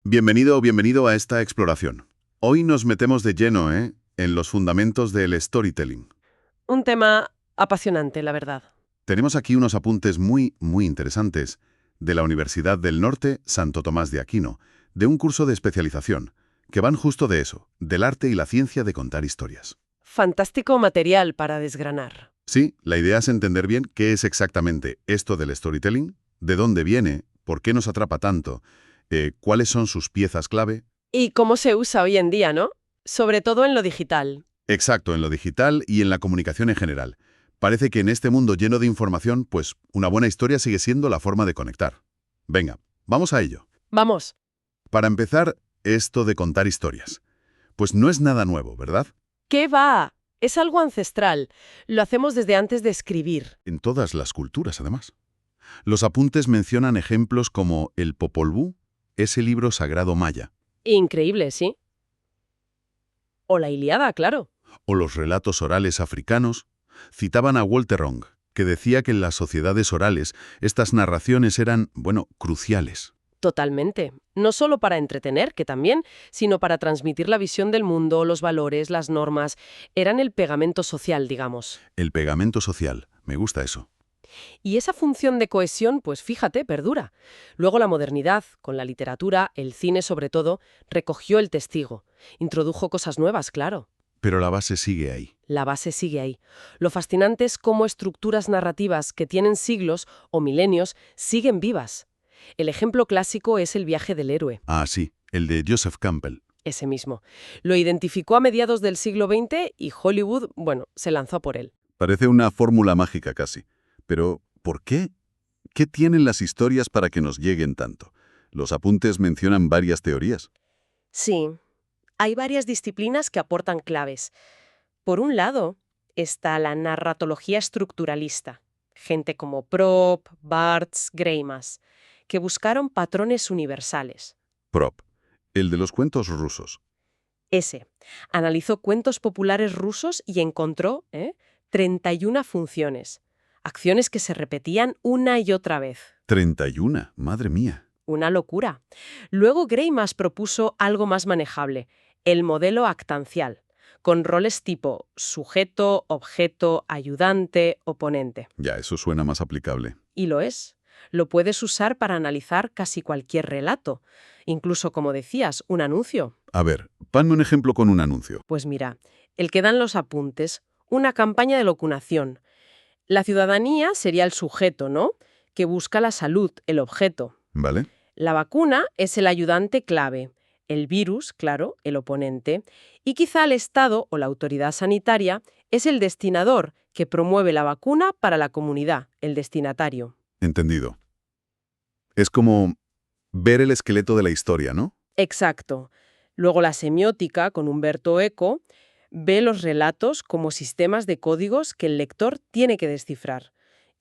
Bienvenido o bienvenido a esta exploración. Hoy nos metemos de lleno, en los fundamentos del storytelling. Un tema apasionante, la verdad. Tenemos aquí unos apuntes muy interesantes de la Universidad del Norte Santo Tomás de Aquino, de un curso de especialización, que van justo de eso, del arte y la ciencia de contar historias. Fantástico material para desgranar. Sí, la idea es entender bien qué es exactamente esto del storytelling, de dónde viene, por qué nos atrapa tanto, cuáles son sus piezas clave. Y cómo se usa hoy en día, ¿no? Sobre todo en lo digital. Exacto, en lo digital y en la comunicación en general. Parece que en este mundo lleno de información, pues una buena historia sigue siendo la forma de conectar. Venga, vamos a ello. Vamos. Para empezar, esto de contar historias. Pues no es nada nuevo, ¿verdad? ¿Qué va? Es algo ancestral. Lo hacemos desde antes de escribir. En todas las culturas, además. Los apuntes mencionan ejemplos como el Popol Vuh, ese libro sagrado maya, Increíble, ¿sí? O la Ilíada, claro. o los relatos orales africanos. Citaban a Walter Ong, que decía que en las sociedades orales estas narraciones eran, cruciales. Totalmente. No solo para entretener, que también, sino para transmitir la visión del mundo, los valores, las normas. Eran el pegamento social, digamos. El pegamento social, me gusta eso. Y esa función de cohesión, pues fíjate, perdura. Luego la modernidad, con la literatura, el cine sobre todo, recogió el testigo. Introdujo cosas nuevas, claro. Pero la base sigue ahí. La base sigue ahí. Lo fascinante es cómo estructuras narrativas que tienen siglos o milenios siguen vivas. El ejemplo clásico es el viaje del héroe, Ah, sí, el de Joseph Campbell. ese mismo. Lo identificó a mediados del siglo XX y Hollywood, se lanzó a por él. Parece una fórmula mágica casi. Pero, ¿por qué? ¿Qué tienen las historias para que nos lleguen tanto? Los apuntes mencionan varias teorías. Sí, hay varias disciplinas que aportan claves. Por un lado, está la narratología estructuralista, gente como Propp, Barthes, Greimas, que buscaron patrones universales. Prop, el de los cuentos rusos. Ese analizó cuentos populares rusos y encontró 31 funciones, acciones que se repetían una y otra vez. 31, madre mía. Una locura. Luego Greimas propuso algo más manejable, el modelo actancial, con roles tipo sujeto, objeto, ayudante, oponente. Ya, eso suena más aplicable. Y lo es. Lo puedes usar para analizar casi cualquier relato, incluso, como decías, un anuncio. A ver, ponme un ejemplo con un anuncio. Pues mira, el que dan los apuntes, una campaña de vacunación. La ciudadanía sería el sujeto, ¿no? Que busca la salud, el objeto. ¿Vale? La vacuna es el ayudante clave, el virus, claro, el oponente, y quizá el Estado o la autoridad sanitaria es el destinador que promueve la vacuna para la comunidad, el destinatario. Entendido. Es como ver el esqueleto de la historia, ¿no? Exacto. Luego la semiótica, con Humberto Eco, ve los relatos como sistemas de códigos que el lector tiene que descifrar.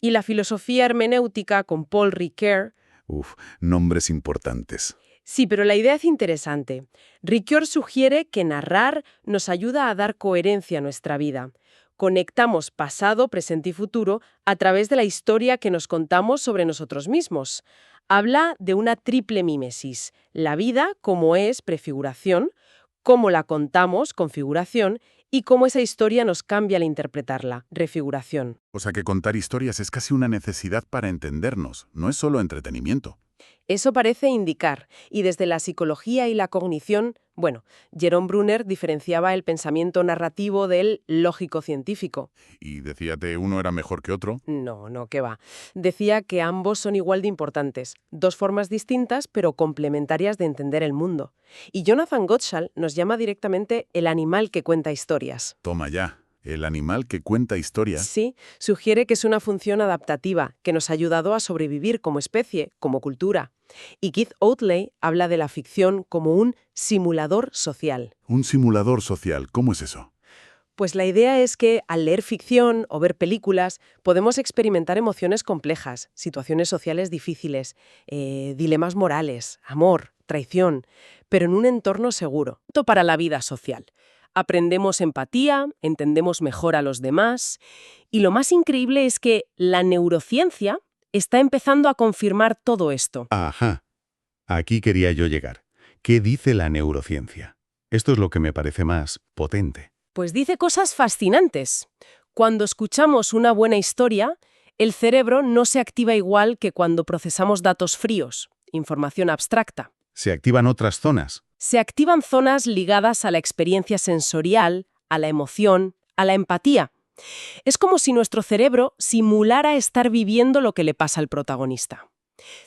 Y la filosofía hermenéutica, con Paul Ricoeur. Uf, nombres importantes. Sí, pero la idea es interesante. Ricoeur sugiere que narrar nos ayuda a dar coherencia a nuestra vida. Conectamos pasado, presente y futuro a través de la historia que nos contamos sobre nosotros mismos. Habla de una triple mímesis: la vida como es, prefiguración, cómo la contamos, configuración, y cómo esa historia nos cambia al interpretarla, refiguración. O sea que contar historias es casi una necesidad para entendernos, no es solo entretenimiento. Eso parece indicar, y desde la psicología y la cognición, Jerome Brunner diferenciaba el pensamiento narrativo del lógico-científico. ¿Y decíate uno era mejor que otro? No, qué va. Decía que ambos son igual de importantes, dos formas distintas pero complementarias de entender el mundo. Y Jonathan Gottschall nos llama directamente el animal que cuenta historias. Toma ya, el animal que cuenta historia. Sí, sugiere que es una función adaptativa que nos ha ayudado a sobrevivir como especie, como cultura. Y Keith Oatley habla de la ficción como un simulador social. Un simulador social, ¿cómo es eso? Pues la idea es que al leer ficción o ver películas podemos experimentar emociones complejas, situaciones sociales difíciles, dilemas morales, amor, traición, pero en un entorno seguro. Esto para la vida social. Aprendemos empatía, entendemos mejor a los demás, y lo más increíble es que la neurociencia está empezando a confirmar todo esto. Ajá, aquí quería yo llegar. ¿Qué dice la neurociencia? Esto es lo que me parece más potente. Pues dice cosas fascinantes. Cuando escuchamos una buena historia, el cerebro no se activa igual que cuando procesamos datos fríos, información abstracta. Se activan otras zonas. Se activan zonas ligadas a la experiencia sensorial, a la emoción, a la empatía. Es como si nuestro cerebro simulara estar viviendo lo que le pasa al protagonista.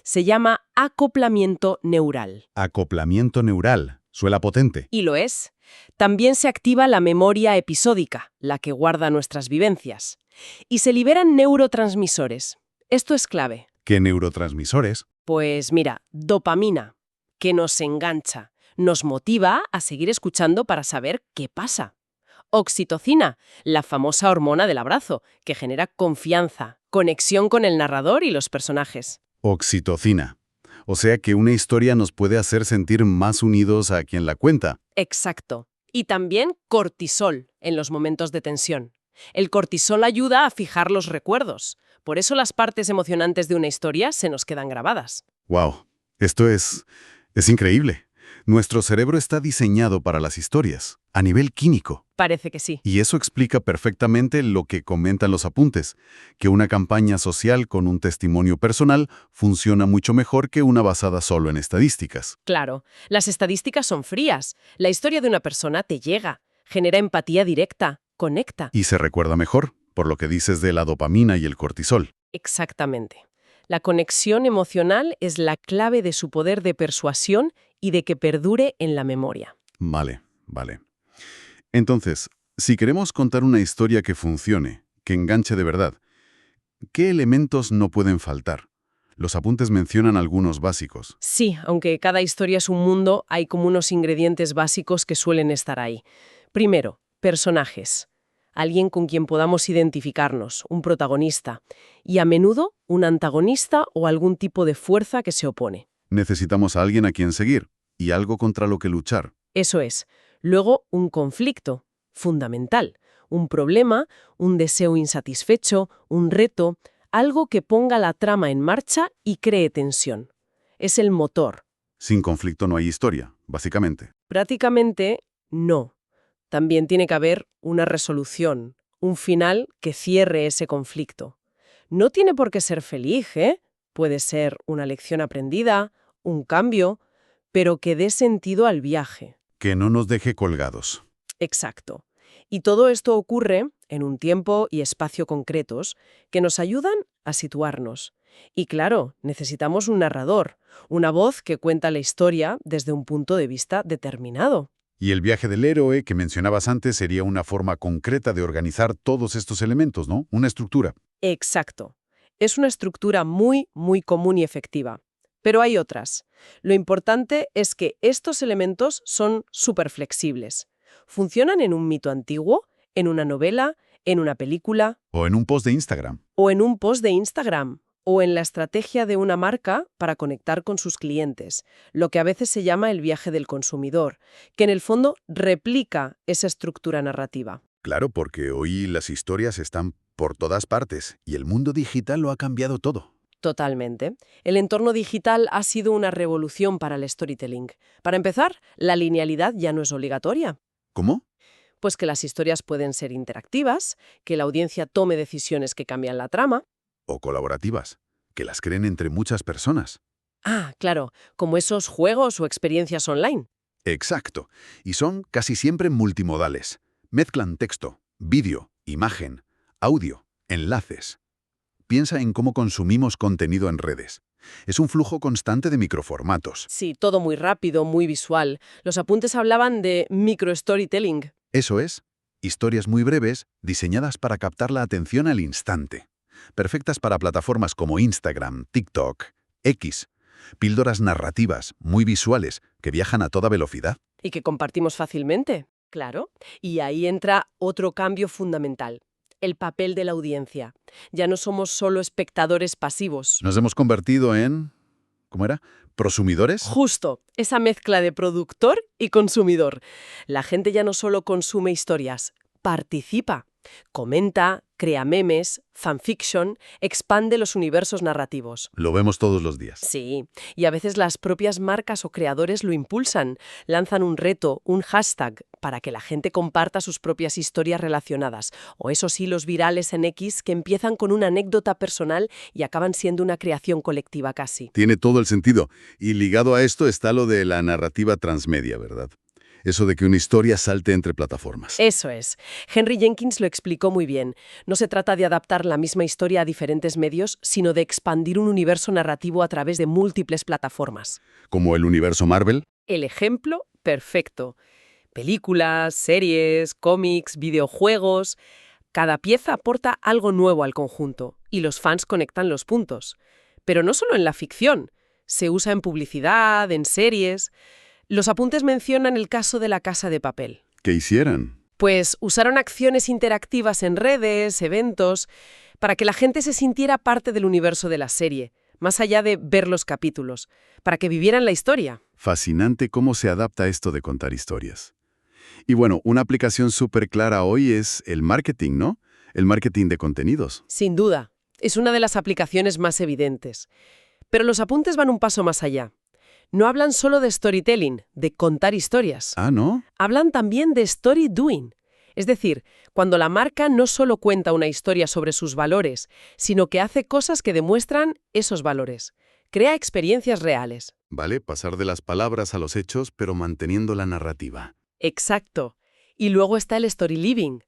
Se llama acoplamiento neural. Acoplamiento neural. Suena potente. Y lo es. También se activa la memoria episódica, la que guarda nuestras vivencias. Y se liberan neurotransmisores. Esto es clave. ¿Qué neurotransmisores? Pues mira, dopamina, que nos engancha, nos motiva a seguir escuchando para saber qué pasa. Oxitocina, la famosa hormona del abrazo, que genera confianza, conexión con el narrador y los personajes. Oxitocina. O sea que una historia nos puede hacer sentir más unidos a quien la cuenta. Exacto. Y también cortisol en los momentos de tensión. El cortisol ayuda a fijar los recuerdos. Por eso las partes emocionantes de una historia se nos quedan grabadas. ¡Wow! Esto es increíble. Nuestro cerebro está diseñado para las historias, a nivel químico. Parece que sí. Y eso explica perfectamente lo que comentan los apuntes, que una campaña social con un testimonio personal funciona mucho mejor que una basada solo en estadísticas. Claro, las estadísticas son frías. La historia de una persona te llega, genera empatía directa, conecta. Y se recuerda mejor, por lo que dices de la dopamina y el cortisol. Exactamente. La conexión emocional es la clave de su poder de persuasión y de que perdure en la memoria. Vale. Entonces, si queremos contar una historia que funcione, que enganche de verdad, ¿qué elementos no pueden faltar? Los apuntes mencionan algunos básicos. Sí, aunque cada historia es un mundo, hay como unos ingredientes básicos que suelen estar ahí. Primero, personajes. Alguien con quien podamos identificarnos, un protagonista. Y a menudo, un antagonista o algún tipo de fuerza que se opone. Necesitamos a alguien a quien seguir y algo contra lo que luchar. Eso es. Luego, un conflicto, fundamental. Un problema, un deseo insatisfecho, un reto, algo que ponga la trama en marcha y cree tensión. Es el motor. Sin conflicto no hay historia, básicamente. Prácticamente, no. También tiene que haber una resolución, un final que cierre ese conflicto. No tiene por qué ser feliz, ¿eh? Puede ser una lección aprendida, un cambio, pero que dé sentido al viaje. Que no nos deje colgados. Exacto. Y todo esto ocurre en un tiempo y espacio concretos que nos ayudan a situarnos. Y claro, necesitamos un narrador, una voz que cuenta la historia desde un punto de vista determinado. Y el viaje del héroe que mencionabas antes sería una forma concreta de organizar todos estos elementos, ¿no? Una estructura. Exacto. Es una estructura muy, muy común y efectiva. Pero hay otras. Lo importante es que estos elementos son súper flexibles. Funcionan en un mito antiguo, en una novela, en una película. O en un post de Instagram. O en un post de Instagram. O en la estrategia de una marca para conectar con sus clientes. Lo que a veces se llama el viaje del consumidor, que en el fondo replica esa estructura narrativa. Claro, porque hoy las historias están por todas partes y el mundo digital lo ha cambiado todo. Totalmente. El entorno digital ha sido una revolución para el storytelling. Para empezar, la linealidad ya no es obligatoria. ¿Cómo? Pues que las historias pueden ser interactivas, que la audiencia tome decisiones que cambian la trama. O colaborativas, que las creen entre muchas personas. Ah, claro, como esos juegos o experiencias online. Exacto. Y son casi siempre multimodales. Mezclan texto, vídeo, imagen, audio, enlaces. Piensa en cómo consumimos contenido en redes. Es un flujo constante de microformatos. Sí, todo muy rápido, muy visual. Los apuntes hablaban de microstorytelling. Eso es, historias muy breves, diseñadas para captar la atención al instante. Perfectas para plataformas como Instagram, TikTok, X. Píldoras narrativas, muy visuales, que viajan a toda velocidad. Y que compartimos fácilmente, claro. Y ahí entra otro cambio fundamental. El papel de la audiencia. Ya no somos solo espectadores pasivos. Nos hemos convertido en... ¿cómo era? ¿Prosumidores? Justo, esa mezcla de productor y consumidor. La gente ya no solo consume historias, participa. Comenta, crea memes, fanfiction, expande los universos narrativos. Lo vemos todos los días. Sí, y a veces las propias marcas o creadores lo impulsan, lanzan un reto, un hashtag, para que la gente comparta sus propias historias relacionadas, o esos hilos virales en X que empiezan con una anécdota personal y acaban siendo una creación colectiva casi. Tiene todo el sentido. Y ligado a esto está lo de la narrativa transmedia, ¿verdad? Eso de que una historia salte entre plataformas. Eso es. Henry Jenkins lo explicó muy bien. No se trata de adaptar la misma historia a diferentes medios, sino de expandir un universo narrativo a través de múltiples plataformas. Como el universo Marvel. El ejemplo perfecto. Películas, series, cómics, videojuegos. Cada pieza aporta algo nuevo al conjunto, y los fans conectan los puntos. Pero no solo en la ficción. Se usa en publicidad, en series. Los apuntes mencionan el caso de La Casa de Papel. ¿Qué hicieran? Pues usaron acciones interactivas en redes, eventos, para que la gente se sintiera parte del universo de la serie, más allá de ver los capítulos, para que vivieran la historia. Fascinante cómo se adapta esto de contar historias. Y bueno, una aplicación súper clara hoy es el marketing, ¿no? El marketing de contenidos. Sin duda, es una de las aplicaciones más evidentes. Pero los apuntes van un paso más allá. No hablan solo de storytelling, de contar historias. Ah, ¿no? Hablan también de story doing. Es decir, cuando la marca no solo cuenta una historia sobre sus valores, sino que hace cosas que demuestran esos valores. Crea experiencias reales. Vale, pasar de las palabras a los hechos, pero manteniendo la narrativa. Exacto. Y luego está el story living,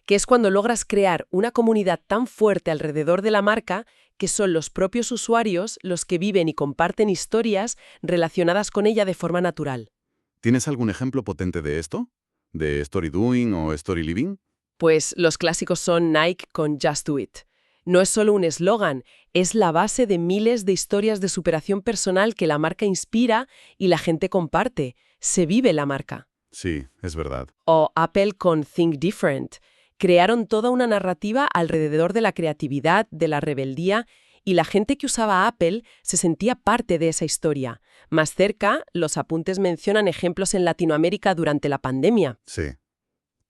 que es cuando logras crear una comunidad tan fuerte alrededor de la marca que son los propios usuarios los que viven y comparten historias relacionadas con ella de forma natural. ¿Tienes algún ejemplo potente de esto? ¿De story doing o story living? Pues los clásicos son Nike con Just Do It. No es solo un eslogan, es la base de miles de historias de superación personal que la marca inspira y la gente comparte. Se vive la marca. Sí, es verdad. O Apple con Think Different. Crearon toda una narrativa alrededor de la creatividad, de la rebeldía, y la gente que usaba Apple se sentía parte de esa historia. Más cerca, los apuntes mencionan ejemplos en Latinoamérica durante la pandemia. Sí.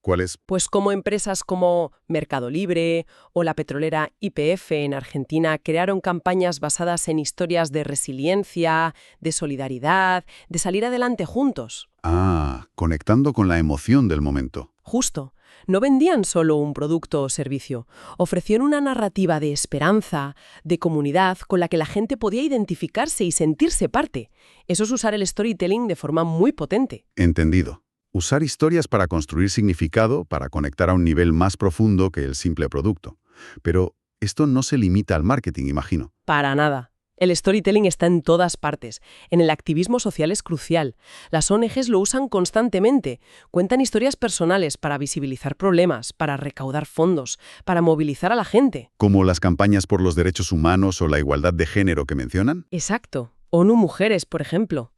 ¿Cuáles? Pues como empresas como Mercado Libre o la petrolera YPF en Argentina crearon campañas basadas en historias de resiliencia, de solidaridad, de salir adelante juntos. Ah, conectando con la emoción del momento. Justo. No vendían solo un producto o servicio, ofrecieron una narrativa de esperanza, de comunidad con la que la gente podía identificarse y sentirse parte. Eso es usar el storytelling de forma muy potente. Entendido. Usar historias para construir significado, para conectar a un nivel más profundo que el simple producto. Pero esto no se limita al marketing, imagino. Para nada. El storytelling está en todas partes. En el activismo social es crucial. Las ONGs lo usan constantemente. Cuentan historias personales para visibilizar problemas, para recaudar fondos, para movilizar a la gente. ¿Como las campañas por los derechos humanos o la igualdad de género que mencionan? Exacto. ONU Mujeres, por ejemplo.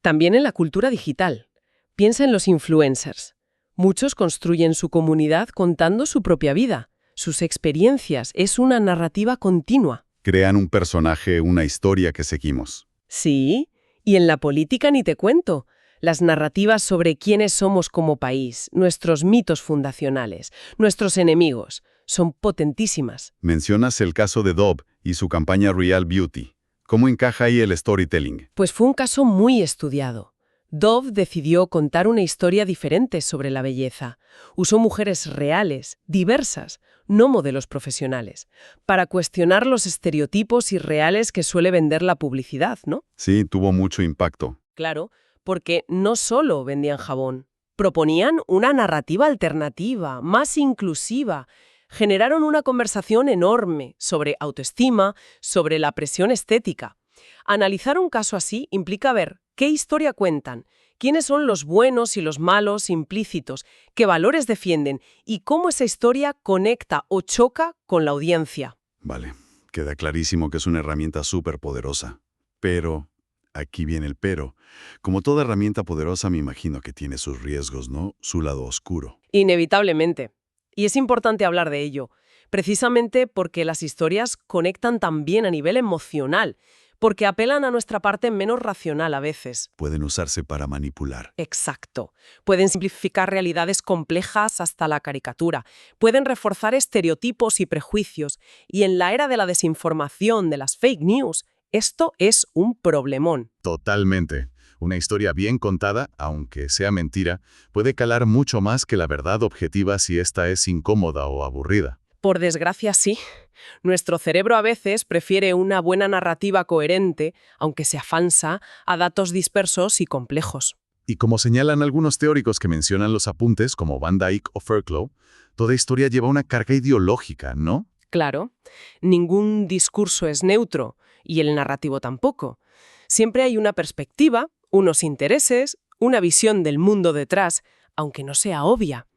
También en la cultura digital. Piensa en los influencers. Muchos construyen su comunidad contando su propia vida, sus experiencias. Es una narrativa continua. Crean un personaje, una historia que seguimos. Sí, y en la política ni te cuento. Las narrativas sobre quiénes somos como país, nuestros mitos fundacionales, nuestros enemigos, son potentísimas. Mencionas el caso de Dove y su campaña Real Beauty. ¿Cómo encaja ahí el storytelling? Pues fue un caso muy estudiado. Dove decidió contar una historia diferente sobre la belleza. Usó mujeres reales, diversas, no modelos profesionales, para cuestionar los estereotipos irreales que suele vender la publicidad, ¿no? Sí, tuvo mucho impacto. Claro, porque no solo vendían jabón, proponían una narrativa alternativa, más inclusiva. Generaron una conversación enorme sobre autoestima, sobre la presión estética. Analizar un caso así implica ver qué historia cuentan, quiénes son los buenos y los malos implícitos, qué valores defienden y cómo esa historia conecta o choca con la audiencia. Vale, queda clarísimo que es una herramienta súper poderosa. Pero, aquí viene el pero. Como toda herramienta poderosa, me imagino que tiene sus riesgos, ¿no? Su lado oscuro. Inevitablemente. Y es importante hablar de ello, precisamente porque las historias conectan también a nivel emocional. porque apelan a nuestra parte menos racional a veces. Pueden usarse para manipular. Exacto. Pueden simplificar realidades complejas hasta la caricatura. Pueden reforzar estereotipos y prejuicios. Y en la era de la desinformación, de las fake news, esto es un problemón. Totalmente. Una historia bien contada, aunque sea mentira, puede calar mucho más que la verdad objetiva si esta es incómoda o aburrida. Por desgracia, sí. Nuestro cerebro a veces prefiere una buena narrativa coherente, aunque sea falsa, a datos dispersos y complejos. Y como señalan algunos teóricos que mencionan los apuntes, como Van Dyke o Fairclough, toda historia lleva una carga ideológica, ¿no? Claro, ningún discurso es neutro, y el narrativo tampoco. Siempre hay una perspectiva, unos intereses, una visión del mundo detrás, aunque no sea obvia.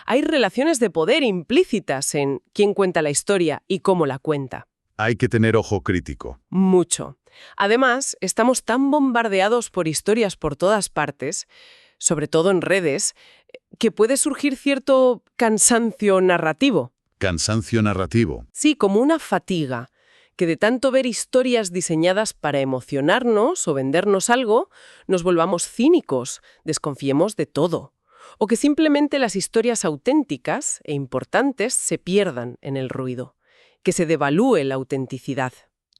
Hay relaciones de poder implícitas en quién cuenta la historia y cómo la cuenta. Hay que tener ojo crítico. Mucho. Además, estamos tan bombardeados por historias por todas partes, sobre todo en redes, que puede surgir cierto cansancio narrativo. Cansancio narrativo. Sí, como una fatiga, que de tanto ver historias diseñadas para emocionarnos o vendernos algo, nos volvamos cínicos, desconfiemos de todo. O que simplemente las historias auténticas e importantes se pierdan en el ruido, que se devalúe la autenticidad.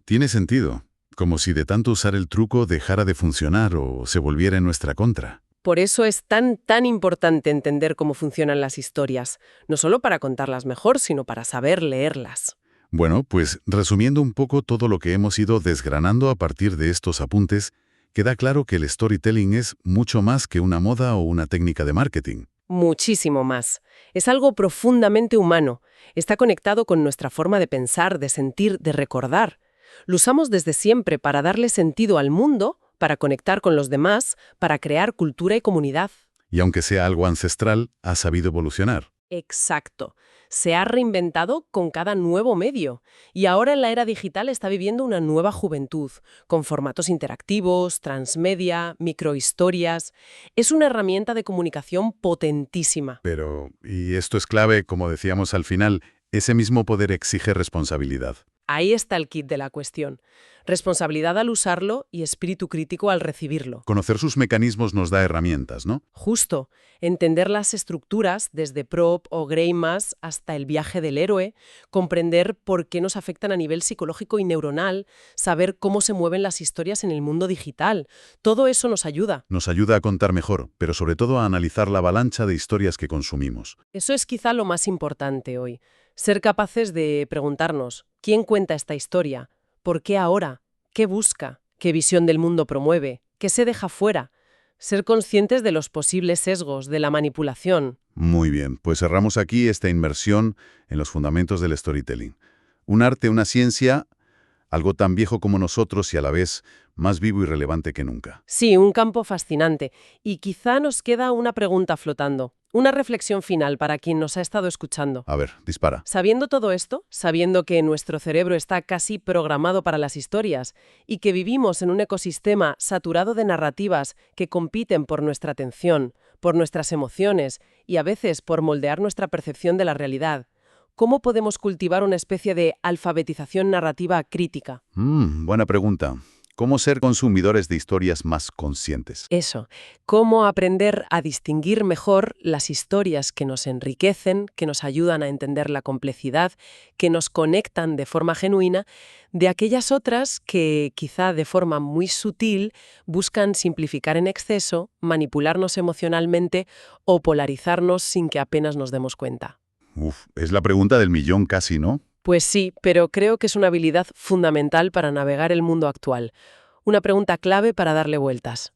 Tiene sentido. Como si de tanto usar el truco dejara de funcionar o se volviera en nuestra contra. Por eso es tan importante entender cómo funcionan las historias, no solo para contarlas mejor, sino para saber leerlas. Bueno, pues resumiendo un poco todo lo que hemos ido desgranando a partir de estos apuntes, queda claro que el storytelling es mucho más que una moda o una técnica de marketing. Muchísimo más. Es algo profundamente humano. Está conectado con nuestra forma de pensar, de sentir, de recordar. Lo usamos desde siempre para darle sentido al mundo, para conectar con los demás, para crear cultura y comunidad. Y aunque sea algo ancestral, ha sabido evolucionar. Exacto. Se ha reinventado con cada nuevo medio. Y ahora en la era digital está viviendo una nueva juventud, con formatos interactivos, transmedia, microhistorias. Es una herramienta de comunicación potentísima. Pero, y esto es clave, como decíamos al final, ese mismo poder exige responsabilidad. Ahí está el kit de la cuestión. Responsabilidad al usarlo y espíritu crítico al recibirlo. Conocer sus mecanismos nos da herramientas, ¿no? Justo, entender las estructuras, desde prop o greymas hasta el viaje del héroe, comprender por qué nos afectan a nivel psicológico y neuronal, saber cómo se mueven las historias en el mundo digital. Todo eso nos ayuda. Nos ayuda a contar mejor, pero sobre todo a analizar la avalancha de historias que consumimos. Eso es quizá lo más importante hoy. Ser capaces de preguntarnos, ¿quién cuenta esta historia? ¿Por qué ahora? ¿Qué busca? ¿Qué visión del mundo promueve? ¿Qué se deja fuera? Ser conscientes de los posibles sesgos, de la manipulación. Muy bien, pues cerramos aquí esta inmersión en los fundamentos del storytelling. Un arte, una ciencia, algo tan viejo como nosotros y a la vez más vivo y relevante que nunca. Sí, un campo fascinante. Y quizá nos queda una pregunta flotando. Una reflexión final para quien nos ha estado escuchando. A ver, dispara. Sabiendo todo esto, sabiendo que nuestro cerebro está casi programado para las historias y que vivimos en un ecosistema saturado de narrativas que compiten por nuestra atención, por nuestras emociones y a veces por moldear nuestra percepción de la realidad, ¿cómo podemos cultivar una especie de alfabetización narrativa crítica? Buena pregunta. ¿Cómo ser consumidores de historias más conscientes? Eso, cómo aprender a distinguir mejor las historias que nos enriquecen, que nos ayudan a entender la complejidad, que nos conectan de forma genuina, de aquellas otras que, quizá de forma muy sutil, buscan simplificar en exceso, manipularnos emocionalmente o polarizarnos sin que apenas nos demos cuenta. Es la pregunta del millón casi, ¿no? Pues sí, pero creo que es una habilidad fundamental para navegar el mundo actual. Una pregunta clave para darle vueltas.